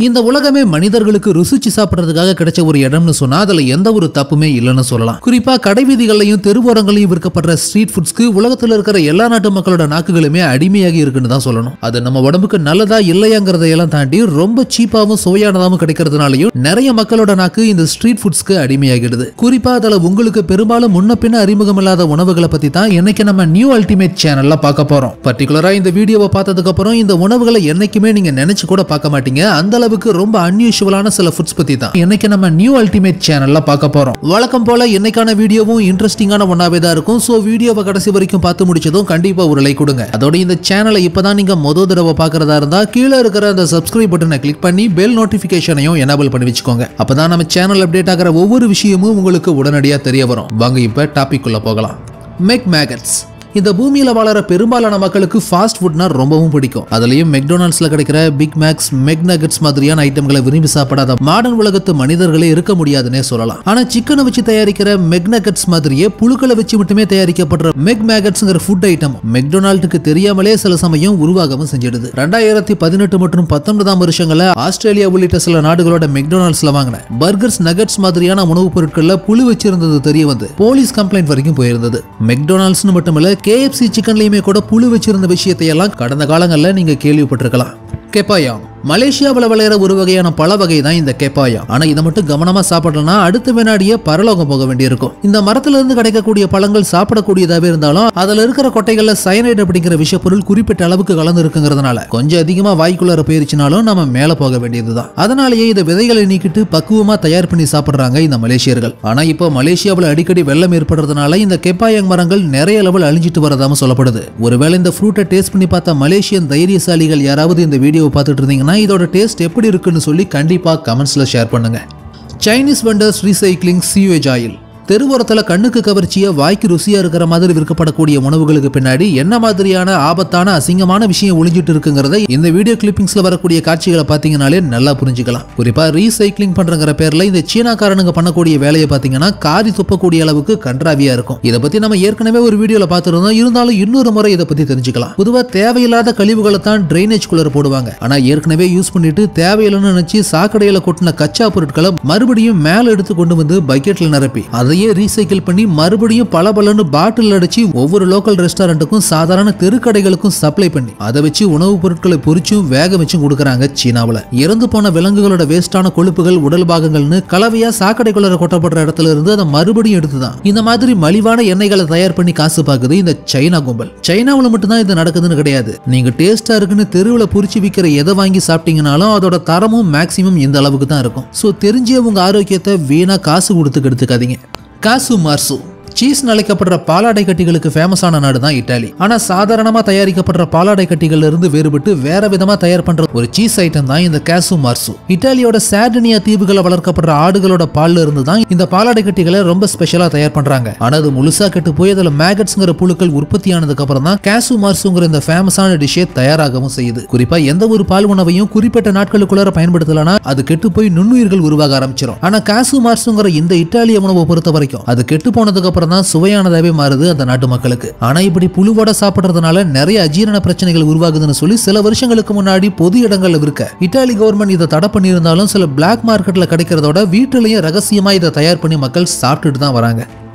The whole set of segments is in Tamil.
இந்த உலகமே மனிதர்களுக்கு ருசிச்சு சாப்பிடுறதுக்காக கிடைச்ச ஒரு இடம்னு சொன்னா அதுல எந்த ஒரு தப்புமே இல்லைன்னு சொல்லலாம். குறிப்பா கடைவீதிகளையும் தெருவோரங்களையும் விற்கப்படுற ஸ்ட்ரீட் ஃபுட்ஸ்க்கு உலகத்துல இருக்கிற எல்லா நாட்டு மக்களோட நாக்குகளுமே அடிமையாகி இருக்குன்னு தான் சொல்லணும். அது நம்ம உடம்புக்கு நல்லதா இல்லையாங்கிறதையெல்லாம் தாண்டி ரொம்ப சீப்பாவும் சுவையானதாகவும் கிடைக்கிறதுனாலையும் நிறைய மக்களோட நாக்கு இந்த ஸ்ட்ரீட் ஃபுட்ஸ்க்கு அடிமையாகிடுது. குறிப்பா அதுல உங்களுக்கு பெரும்பாலும் முன்ன பின்ன அறிமுகம் இல்லாத உணவுகளை பத்தி தான் இன்னைக்கு நம்ம நியூ அல்டிமேட் சேனல்ல பார்க்க போறோம். பர்டிகுலரா இந்த வீடியோவை பார்த்ததுக்கு அப்புறம் இந்த உணவுகளை என்னைக்குமே நீங்க நினைச்சு கூட பார்க்க மாட்டீங்க. அந்த அளவுக்கு ரொம்ப அன்யூஷுவலான சில ஃபுட்ஸ் பத்தி தான் இன்னைக்கு நம்ம நியூ அல்டிமேட் சேனல்ல பார்க்க போறோம். வழக்கம் போல இன்னைக்கான வீடியோவும் இன்ட்ரெஸ்டிங்கான ஒன்னாவே தான் இருக்கும். சோ வீடியோவை கடைசி வரைக்கும் பார்த்து முடிச்சதும் கண்டிப்பா ஒரு லைக் கொடுங்க. அதோட இந்த சேனலை இப்பதான் நீங்க முதல் தடவை பார்க்கறதா இருந்தா கீழே இருக்கிற அந்த சப்ஸ்கிரைப் பட்டனை கிளிக் பண்ணி பெல் நோட்டிபிகேஷனையும் எனேபிள் பண்ணி வச்சுக்கோங்க. அப்பதான் நம்ம சேனல் அப்டேட் ஆகிற ஒவ்வொரு விஷயமும் உங்களுக்கு உடனடியா தெரிய வரும். வாங்க இப்ப டாபிக் உள்ள போகலாம். மெக் மேகட்ஸ். இந்த பூமியில வாழற பெரும்பாலான மக்களுக்கு ஃபாஸ்ட் ஃபுட்னா ரொம்பவும் பிடிக்கும். அதுலயும் மெக்டொனால்ட்ஸ்ல கிடைக்கிற பிக் மேக்ஸ், மெக் நகட்ஸ் மாதிரியான ஐட்டங்களை விரும்பி சாப்பிடாத மாடர்ன் உலகத்து மனிதர்களே இருக்க முடியாதுன்னே சொல்லலாம். ஆனா சிக்கனை வச்சு தயாரிக்கிற மெக் நகட்ஸ் மாதிரியே புழுக்களை வச்சு மட்டுமே தயாரிக்கப்படுற மெக் மேகட்ஸ்ங்கிற ஃபுட் ஐட்டம் மெக்டொனால்டுக்கு தெரியாமலே சில சமயம் உருவாகவும் செஞ்சிடுது. 2018 மற்றும் 19 வருஷங்கள ஆஸ்திரேலியா உள்ளிட்ட சில நாடுகளோட மெக்டொனால்ட்ஸ்ல வாங்கின பர்கர்ஸ், நகட்ஸ் மாதிரியான உணவுப் பொருட்கள்ல புழு வச்சிருந்தது தெரிய வந்து போலீஸ் கம்ப்ளைண்ட் வரைக்கும் போயிருந்தது. மெக்டொனால்ட்ஸ்னு மட்டுமல்ல KFC சிக்கன்லயுமே கூட புழு வச்சிருந்த விஷயத்தை எல்லாம் கடந்த காலங்கள்ல நீங்க கேள்விப்பட்டிருக்கலாம். கெப்பாயாங். மலேசியாவில் விளையிற ஒரு வகையான பழ வகை தான் இந்த கெப்பாயா. ஆனா இதை மட்டும் கவனமா சாப்பிடலனா அடுத்த வினாடியே பரலோகம் போக வேண்டியிருக்கும். இந்த மரத்துல இருந்து கிடைக்கக்கூடிய பழங்கள் சாப்பிடக்கூடியதாவே இருந்தாலும் அதுல இருக்கிற கொட்டைகள்ல சயனைட் அப்படிங்கிற விஷப்பொருள் குறிப்பிட்ட அளவுக்கு கலந்து இருக்குங்கிறதுனால கொஞ்சம் அதிகமா வாய்க்குள்ளார போயிருச்சுனாலும் நம்ம மேல போக வேண்டியதுதான். அதனாலேயே இந்த விதைகளை நீக்கிட்டு பக்குவமா தயார் பண்ணி சாப்பிடுறாங்க இந்த மலேசியர்கள். ஆனா இப்போ மலேசியாவில் அடிக்கடி வெள்ளம் ஏற்படுறதுனால இந்த கெப்பாயாங் மரங்கள் நிறைய அளவில் அழிஞ்சிட்டு வரதாம சொல்லப்படுது. ஒருவேளை இந்த ஃப்ரூட்டை டேஸ்ட் பண்ணி பார்த்த மலேசியன் தைரியசாலிகள் யாராவது இந்த வீடியோ பார்த்துட்டு இருந்தீங்கன்னா இதோட டேஸ்ட் எப்படி இருக்குன்னு சொல்லி கண்டிப்பா கமெண்ட்ஸ்ல ஷேர் பண்ணுங்க. Chinese vendors recycling sewage oil. தெருவோரத்துல கண்ணுக்கு கவர்ச்சியா வாய்க்கு ருசியா இருக்கிற மாதிரி விற்கப்படக்கூடிய உணவுகளுக்கு பின்னாடி என்ன மாதிரியான ஆபத்தான அசிங்கமான விஷயம் ஒளிஞ்சிட்டு இருக்குங்கிறத இந்த வீடியோ கிளிப்பிங்ஸ்ல வரக்கூடிய காட்சிகளை பாத்தீங்கன்னாலே நல்லா புரிஞ்சுக்கலாம். குறிப்பா ரீசைக்ளிங் பண்றங்கிற பேர்ல இந்த சீனாக்காரனுங்க பண்ணக்கூடிய வேலையை பாத்தீங்கன்னா காரி துப்பக்கூடிய அளவுக்கு கன்றாவியா இருக்கும். இதை பத்தி நம்ம ஏற்கனவே ஒரு வீடியோல பார்த்திருந்தோம். இருந்தாலும் இன்னொரு முறை இதை பத்தி தெரிஞ்சுக்கலாம். பொதுவா தேவையில்லாத கழிவுகளை தான் டிரைனேஜ் குள்ளர போடுவாங்க. ஆனா ஏற்கனவே யூஸ் பண்ணிட்டு தேவையில்லைன்னு நினைச்சு சாக்கடையில கொட்டின கச்சா பொருட்களை மறுபடியும் மேல எடுத்து கொண்டு வந்து பக்கெட்ல நிரப்பி ரீசைக்கிள் பண்ணி மறுபடியும் பலபலன்னு பாட்டில் அடிச்சு ஒவ்வொரு லோக்கல் ரெஸ்டாரண்ட்டுக்கும் சாதாரண தெருக்கடைகளுக்கும் சப்ளை பண்ணி அதை வச்சு உணவுப் பொருட்களை பொரிச்சும் வேக வச்சும் கொடுக்கறாங்க சீனாவுல. இறந்து போன விலங்குகளோட வேஸ்டான கொழுப்புகள், உடல் பாகங்கள்னு கலவையா சாக்கடைக்குள்ள கொட்டப்படுற இடத்துல இருந்து அதை மறுபடியும் எடுத்துதான் இந்த மாதிரி மலிவான எண்ணெய்களை தயார் பண்ணி காசு பாக்குது இந்த சைனா கும்பல். சைனாவுல மட்டும்தான் இது நடக்குதுன்னு கிடையாது. நீங்க டேஸ்டா இருக்குன்னு தெருவுல பொரிச்சு விற்கிற எதை வாங்கி சாப்பிட்டீங்கனாலும் அதோட தரமும் மேக்சிமம் இந்த அளவுக்கு தான் இருக்கும். சோ தெரிஞ்சே உங்க ஆரோக்கியத்தை வீணா காசு கொடுத்து கெடுத்துக்காதீங்க. காசு மார்சு. சீஸ் அழைக்கப்படுற பாலாடை கட்டிகளுக்கு ஃபேமஸான நாடு தான் இட்டாலி. ஆனா சாதாரணமா தயாரிக்கப்படுற பாலாடை கட்டிகள்ல இருந்து வேறுபட்டு வேற விதமா தயார் பண்ற ஒரு சீஸ் ஐட்டம் தான் இந்த காசு மார்சு. இட்டாலியோட சார்டினியா தீவுகளை வளர்க்கப்படுற ஆடுகளோட பால்ல இருந்து தான் இந்த பாலாடை கட்டிகளை ரொம்ப ஸ்பெஷலா தயார் பண்றாங்க. ஆனா அது முழுசா கெட்டு போய் அதுல மேகட்ஸ்ங்கிற புழுக்கள் உற்பத்தி ஆனதுக்கு அப்புறம் தான் காசு மார்சுங்கிற இந்த ஃபேமஸான டிஷ்ஷை தயாராகவும் செய்யுது. குறிப்பா எந்த ஒரு பால் உணவையும் குறிப்பிட்ட நாட்களுக்குள்ள பயன்படுத்தலனா அது கெட்டு போய் நுண்ணுயிர்கள் உருவாக ஆரம்பிச்சிடும். ஆனா காசு மார்சுங்கிற இந்த இட்டாலிய உணவை பொறுத்த வரைக்கும் அது கெட்டு போனதுக்கு அப்புறம் தான் சுவையானதாவே மாறுது அந்த நாட்டு மக்களுக்கு. ஆனா இப்படி புழுவோட சாப்பிடுறதுனால நிறைய அஜீரண பிரச்சனைகள் உருவாகுதுன்னு சொல்லி சில வருஷங்களுக்கு முன்னாடி பொது இடங்கள்ல விற்க இத்தாலி கவர்மெண்ட் இதை தடை பண்ணியிருந்தாலும் சில பிளாக் மார்க்கெட்ல கிடைக்கிறதோட வீட்டிலையும் ரகசியமா இதை தயார் பண்ணி மக்கள் சாப்பிட்டுட்டு தான் வராங்க.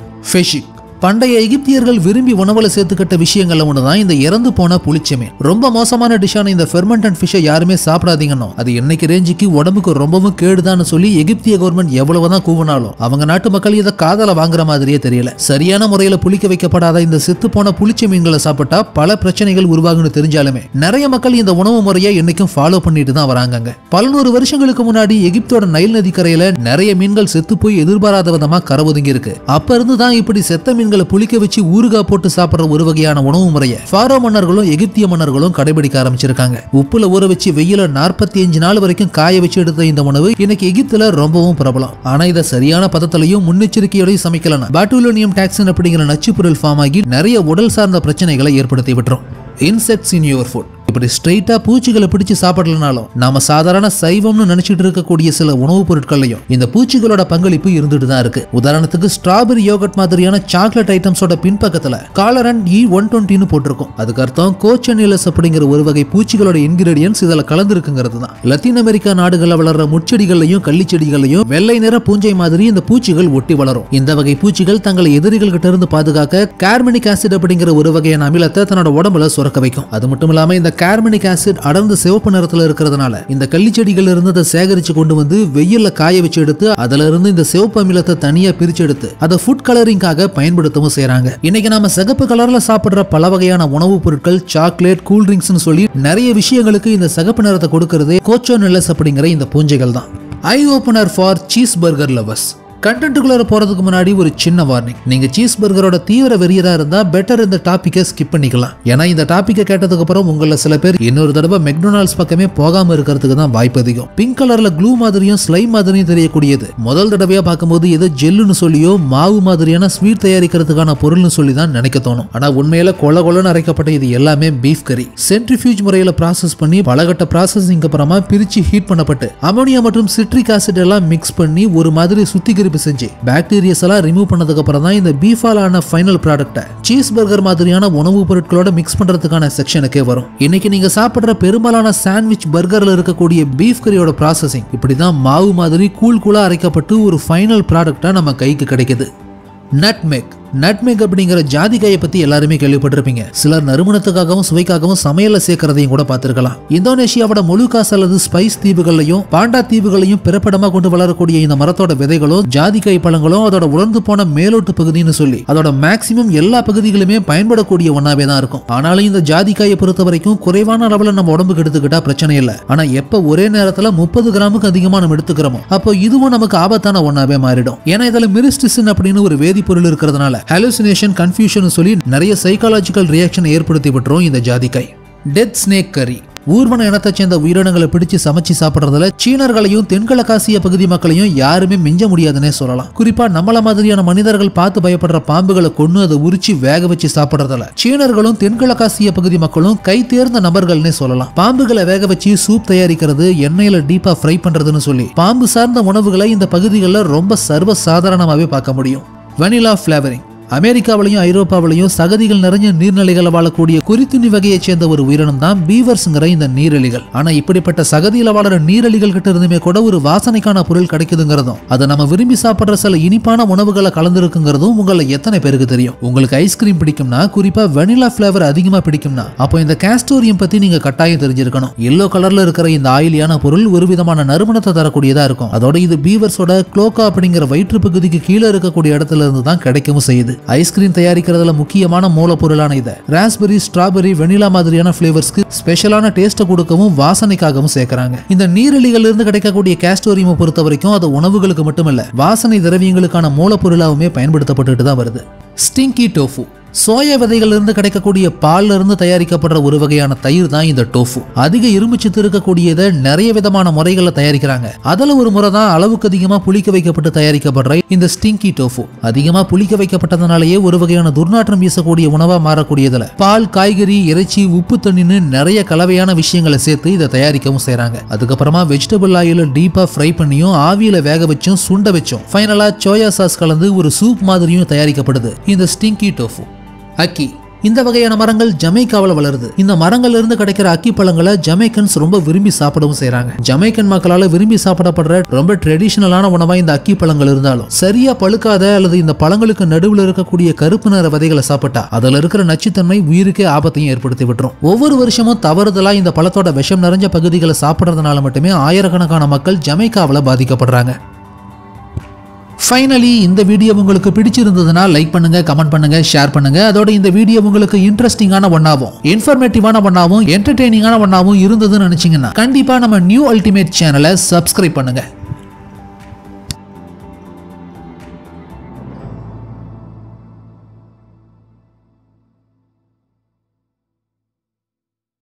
ஃபிஷ். பண்டைய எகிப்தியர்கள் விரும்பி உணவுல சேர்த்துக்கிட்ட விஷயங்கள்ல ஒண்ணுதான் இந்த இறந்து போன புளிச்சமீன். ரொம்ப மோசமான டிஷ்ஷான இந்த ஃபெர்மெண்டட் ஃபிஷ்ஷை யாருமே சாப்பிடாதீங்கன்னு அது இன்னைக்கு ரேஞ்சுக்கு உடம்புக்கு ரொம்பவும் கேடுதான்னு சொல்லி எகிப்திய கவர்மெண்ட் எவ்வளவுதான் கூவினாலும் அவங்க நாட்டு மக்கள் இதை காதல வாங்குற மாதிரியே தெரியல. சரியான முறையில புளிக்க வைக்கப்படாத இந்த செத்து போன புளிச்ச மீன்களை சாப்பிட்டா பல பிரச்சனைகள் உருவாகுன்னு தெரிஞ்சாலுமே நிறைய மக்கள் இந்த உணவு முறையை இன்னைக்கும் ஃபாலோ பண்ணிட்டு தான் வராங்க. பல நூறு வருஷங்களுக்கு முன்னாடி எகிப்தோட நைல் நதிக்கரையில நிறைய மீன்கள் செத்து போய் எதிர்பாராத விதமா கரை ஒதுங்கி இருக்கு. அப்ப இருந்து தான் இப்படி செத்த மீன்களை புளிக்க வச்சு ஊறுகாய் போட்டு சாப்பிடுற ஒரு வகையான உணவு முறையை ஃபாரோ மன்னர்களும் எகிப்திய மன்னர்களும் கடைபிடிக்க ஆரம்பிச்சிருக்காங்க. உப்புல ஊற வச்சு வெயில 45 நாள் வரைக்கும் காய வச்சு எடுத்த இந்த உணவு இன்னைக்கு எகிப்துல ரொம்பவும் பிரபலம். ஆனா இதை சரியான பதத்திலையும் முன்னெச்சரிக்கையோடையும் சமைக்கலாம் பாட்டுலோனியம் டாக்சின் அப்படிங்கிற நச்சு பொருள் ஃபார்ம் ஆகி நிறைய உடல் சார்ந்த பிரச்சனைகளை ஏற்படுத்தி விட்டுரும். Insects in your food. இப்படி ஸ்ட்ரைட்டா பூச்சிகளை பிடிச்சு சாப்பிடலனாலும் நாம சாதாரண சைவம்னு நினைச்சிட்டு இருக்கக்கூடிய சில உணவுப் பொருட்களையும் இந்த பூச்சிகளோட பங்களிப்பு இருந்துட்டு தான் இருக்கு. உதாரணத்துக்கு ஸ்ட்ராபெரி யோகர்ட் மாதிரியான சாக்லேட் ஐட்டம்ஸோட பின்பக்கத்துல காலரன் E120 போட்டிருக்கும். அதுக்கு அர்த்தம் கோச்சனிலஸ் அப்படிங்கிற ஒரு வகை பூச்சிகளோட இன்கிரிடியன்ஸ் இதுல கலந்துருக்குங்கிறது தான். லத்தீன் அமெரிக்கா நாடுகளில் வளர்ற முட்செடிகளையும் கள்ளிச்செடிகளையும் வெள்ளை நிற பூஞ்சை மாதிரி இந்த பூச்சிகள் ஒட்டி வளரும். இந்த வகை பூச்சிகள் தங்களை எதிரிகள் கிட்ட இருந்து பாதுகாக்க கார்பனிக் ஆசிட் அப்படிங்கிற ஒரு வகையான அமிலத்தை தன்னோட உடம்புல சுரக்க வைக்கும். அது மட்டும் இல்லாம இந்த கார்பனிக் ஆசிட் அடர்ந்த சிவப்பு நிறத்துல இருக்கிறதுனால இந்த கள்ளிச்செடிகள் இருந்து அதை சேகரிச்சு கொண்டு வந்து வெயில்ல காய வச்சு எடுத்து அதுல இருந்து இந்த சிவப்பு அமிலத்தை தனியா பிரிச்சு எடுத்து அதை ஃபுட் கலரிங்காக பயன்படுத்தவும் செய்யறாங்க. இன்னைக்கு நாம சிகப்பு கலர்ல சாப்பிடுற பல வகையான உணவுப் பொருட்கள், சாக்லேட், கூல் ட்ரிங்க்ஸ்னு சொல்லி நிறைய விஷயங்களுக்கு இந்த சிகப்பு நிறத்தை கொடுக்கறதே கோச்சோனிலஸ் அப்படிங்கிற இந்த பூஞ்சைகள் தான். Eye opener for cheese burger lovers. கண்டென்ட்டுக்குள்ள போறதுக்கு முன்னாடி ஒரு சின்ன வார்னிங். நீங்க சீஸ் பர்கரோட தீவிர வெறியரா இருந்தா பெட்டர் இந்த டாபிக்கை ஸ்கிப் பண்ணிக்கலாம். ஏன்னா இந்த டாபிக்கை கேட்டதுக்கு அப்புறம் உங்கள சில பேர் இன்னொரு தடவை மெக்டொனால்ட்ஸ் பக்கமே போகாம இருக்கிறதுக்கு தான் வாய்ப்பு அதிகம். பிங்க் கலர்ல க்ளூ மாதிரியும் ஸ்லைம் மாதிரியும் தெரியக்கூடியது முதல் தடவையா பார்க்கும்போது ஏதோ ஜெல்லுன்னு சொல்லியோ மாவு மாதிரியான ஸ்வீட் தயாரிக்கிறதுக்கான பொருள்னு சொல்லி தான் நினைக்க தோணும். ஆனா உண்மையில கொலன்னு அரைக்கப்பட்ட இது எல்லாமே பீஃப் கறி. சென்ட்ரிஃபியூஜ் முறையில ப்ராசஸ் பண்ணி பலகட்ட ப்ராசஸிங் அப்புறமா பிரிச்சு ஹீட் பண்ணப்பட்டு அமோனியா மற்றும் சிட்ரிக் ஆசிட் எல்லாம் மிக்ஸ் பண்ணி ஒரு மாதிரி சுத்திகரிப்பு செஞ்சு பாக்டீரியாஸ் எல்லாம் ரிமூவ் பண்ணதுக்கு அப்புறம் தான் இந்த பீஃபாலான ஃபைனல் ப்ராடக்ட்டை சீஸ் பர்கர் மாதிரியான உணவுப் பொருட்களோட மிக்ஸ் பண்றதுக்கான செக்ஷனுக்கே வரும். இன்னைக்கு நீங்க சாப்பிடுற பெரும்பாலான சாண்ட்விச் பர்கர்ல இருக்கக்கூடிய பீஃப் கறியோட ப்ராசஸிங் இப்படிதான் மாவு மாதிரி கூழா அரைக்கப்பட்டு ஒரு ஃபைனல் ப்ராடக்ட்டா நம்ம கைக்கு கிடைக்குது. நட்மெக் அப்படிங்கிற ஜாதிக்காயை பத்தி எல்லாருமே கேள்விப்பட்டிருப்பீங்க. சிலர் நறுமணத்துக்காகவும் சுவைக்காகவும் சமையல்ல சேர்க்கிறதையும் கூட பார்த்திருக்கலாம். இந்தோனேஷியாவோட மொலுகாஸ் அல்லது ஸ்பைஸ் தீவுகளையும் பாண்டா தீவுகளையும் பிறப்பிடமா கொண்டு வளரக்கூடிய இந்த மரத்தோட விதைகளும் ஜாதிக்காய் பழங்களும் அதோட உலர்ந்து போன மேலோட்டு பகுதின்னு சொல்லி அதோட மேக்சிமம் எல்லா பகுதிகளுமே பயன்படக்கூடிய ஒன்னாவே தான் இருக்கும். ஆனாலும் இந்த ஜாதிக்காயை பொறுத்த வரைக்கும் குறைவான அளவுல நம்ம உடம்புக்கு எடுத்துக்கிட்டா பிரச்சனை இல்லை. ஆனா எப்ப ஒரே நேரத்துல 30 கிராமுக்கு அதிகமா நம்ம எடுத்துக்கிறோமோ அப்போ இதுவும் நமக்கு ஆபத்தான ஒன்னாவே மாறிடும். ஏன்னா இதுல மிரிஸ்டிசின் அப்படின்னு ஒரு வேதிப்பொருள் இருக்கிறதுனால ஹாலுசினேஷன், கன்ஃபியூஷன் சொல்லி நிறைய சைக்காலஜிக்கல் ரியாக்ஷன் ஏற்படுத்தி விட்டுரும் இந்த ஜாதிக்காய். டெத் ஸ்னேக் கறி. ஊர்வன இனத்தை சேர்ந்த உயிரினங்களை பிடிச்சு சமைச்சு சாப்பிடுறதுல சீனர்களையும் தென்கிழக்காசிய பகுதி மக்களையும் யாருமே மிஞ்ச முடியாதுன்னே சொல்லலாம். குறிப்பா நம்மள மாதிரியான மனிதர்கள் பார்த்து பயப்படுற பாம்புகளை கொண்டு அதை உரிச்சு வேக வச்சு சாப்பிடுறதுல சீனர்களும் தென்கிழக்காசிய பகுதி மக்களும் கை தேர்ந்த நபர்கள்னே சொல்லலாம். பாம்புகளை வேக வச்சு சூப் தயாரிக்கிறது, எண்ணெயில டீப்பா ஃப்ரை பண்றதுன்னு சொல்லி பாம்பு சார்ந்த உணவுகளை இந்த பகுதிகளில் ரொம்ப சர்வ சாதாரணமாவே பார்க்க முடியும். Vanilla flavouring. அமெரிக்காவிலையும் ஐரோப்பாவிலையும் சகதிகள் நிறைஞ்ச நீர்நிலைகளை வாழக்கூடிய குறித்துணி வகையைச் சேர்ந்த ஒரு உயிரினம் தான் பீவர்ஸ்ங்கிற இந்த நீரழிகள். ஆனா இப்படிப்பட்ட சகதியில வாழற நீரழிகள் கிட்ட இருந்துமே கூட ஒரு வாசனைக்கான பொருள் கிடைக்குதுங்கிறதும் அதை நம்ம விரும்பி சாப்பிடுற சில இனிப்பான உணவுகளை கலந்துருக்குங்கிறதும் உங்களை எத்தனை பேருக்கு தெரியும்? உங்களுக்கு ஐஸ்கிரீம் பிடிக்கும்னா, குறிப்பா வெனிலா பிளேவர் அதிகமா பிடிக்கும்னா அப்போ இந்த காஸ்டோரியம் பத்தி நீங்க கட்டாயம் தெரிஞ்சிருக்கணும். எல்லோ கலர்ல இருக்கிற இந்த ஆயிலியான பொருள் ஒரு விதமான நறுமணத்தை தரக்கூடியதா இருக்கும். அதோட இது பீவர்ஸோட குளோக்கா அப்படிங்கிற வயிற்று பகுதிக்கு கீழே இருக்கக்கூடிய இடத்துல இருந்து தான் கிடைக்கவும் செய்யுது. ஐஸ்கிரீம் தயாரிக்கிறதுல முக்கியமான மூலப்பொருளான இதை ராஸ்பெரி, ஸ்ட்ராபெரி, வெனிலா மாதிரியான பிளேவர்ஸ்க்கு ஸ்பெஷலான டேஸ்ட் கொடுக்கவும் வாசனைக்காகவும் சேர்க்கிறாங்க. இந்த நீரழிகள் இருந்து கிடைக்கக்கூடிய காஸ்டோரியம் பொறுத்த வரைக்கும் அது உணவுகளுக்கு மட்டுமல்ல வாசனை திரவியங்களுக்கான மூலப்பொருளாகவுமே பயன்படுத்தப்பட்டு தான் வருது. ஸ்டிங்கி டோஃபு. சோயா விதைகள் இருந்து கிடைக்கக்கூடிய பால்ல இருந்து தயாரிக்கப்படுற ஒரு வகையான தயிர் தான் இந்த டோஃபு. அதிக இரும்புச்சத்து இருக்கக்கூடியதை நிறைய விதமான முறைகளை தயாரிக்கிறாங்க. அதுல ஒரு முறை தான் அளவுக்கு அதிகமா புளிக்க வைக்கப்பட்டு தயாரிக்கப்படுற இந்த ஸ்டிங்கி டோஃபு. அதிகமா புளிக்க வைக்கப்பட்டதுனாலேயே ஒரு வகையான துர்நாற்றம் வீசக்கூடிய உணவா மாறக்கூடியதுல பால், காய்கறி, இறைச்சி, உப்பு தண்ணின்னு நிறைய கலவையான விஷயங்களை சேர்த்து இதை தயாரிக்கவும் செய்யறாங்க. அதுக்கப்புறமா வெஜிடபிள் ஆயில டீப்பா ஃப்ரை பண்ணியும் ஆவியில வேக வச்சும் சுண்ட வச்சும் ஃபைனலா சோயா சாஸ் கலந்து ஒரு சூப் மாதிரியும் தயாரிக்கப்படுது இந்த ஸ்டிங்கி டோஃபு. அக்கி. இந்த வகையான மரங்கள் ஜமைக்காவில் வளருது. இந்த மரங்கள்ல இருந்து கிடைக்கிற அக்கி பழங்களை ஜமைக்கன்ஸ் ரொம்ப விரும்பி சாப்பிடவும் செய்யறாங்க. ஜமைக்கன் மக்களால விரும்பி சாப்பிடப்படுற ரொம்ப ட்ரெடிஷனலான உணவா இந்த அக்கி பழங்கள் இருந்தாலும் சரியா பழுக்காத அல்லது இந்த பழங்களுக்கு நடுவில் இருக்கக்கூடிய கருப்பு நிற விதைகளை சாப்பிட்டா அதுல இருக்கிற நச்சுத்தன்மை உயிருக்கே ஆபத்தையும் ஏற்படுத்தி விட்டுரும். ஒவ்வொரு வருஷமும் தவறுதலா இந்த பழத்தோட விஷம் நிறைஞ்ச பகுதிகளை சாப்பிடுறதுனால மட்டுமே ஆயிரக்கணக்கான மக்கள் ஜமைக்காவில் பாதிக்கப்படுறாங்க. ஃபைனலி இந்த வீடியோ உங்களுக்கு பிடிச்சிருந்ததுன்னா லைக் பண்ணுங்க, கமெண்ட் பண்ணுங்க, ஷேர் பண்ணுங்க. அதோட இந்த வீடியோ உங்களுக்கு இன்ட்ரெஸ்டிங்கான ஒன்னாவும் இன்ஃபர்மேட்டிவான ஒன்னாவும் என்டர்டெய்னிங்கான ஒன்னாவும் இருந்ததுன்னு நினைச்சீங்கன்னா கண்டிப்பா நம்ம நியூ அல்டிமேட் சேனலை சப்ஸ்கிரைப் பண்ணுங்க.